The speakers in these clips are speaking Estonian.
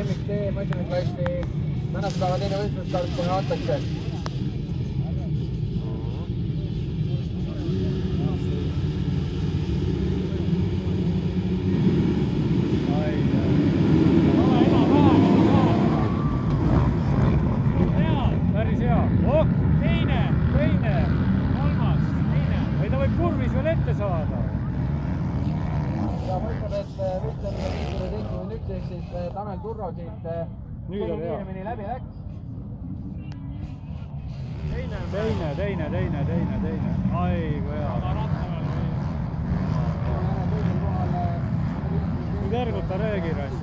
MXT masinaklassi tänase päeva teine võistluskart kohe antakse. Päris hea. Teine, kolmas, teine. Ei ta võib kurvis veel ette saada. Ja ma ütlen, et võistlemine 5.71 ehk siis Tanel Turro siit kiiremini läbi läks. Teine. Ai, kui hea. Nüüd erguta röögirass.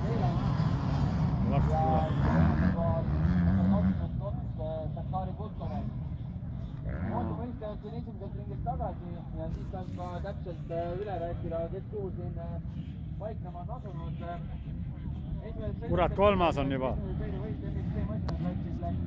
Laks tuleb. Võistlejad siin esimeselt ringilt tagasi ja siis saab ka täpselt üle rääkida, kes kuhu siin paiknema on asunud. Kurat, kolmas on juba. MXT masinaklassis läks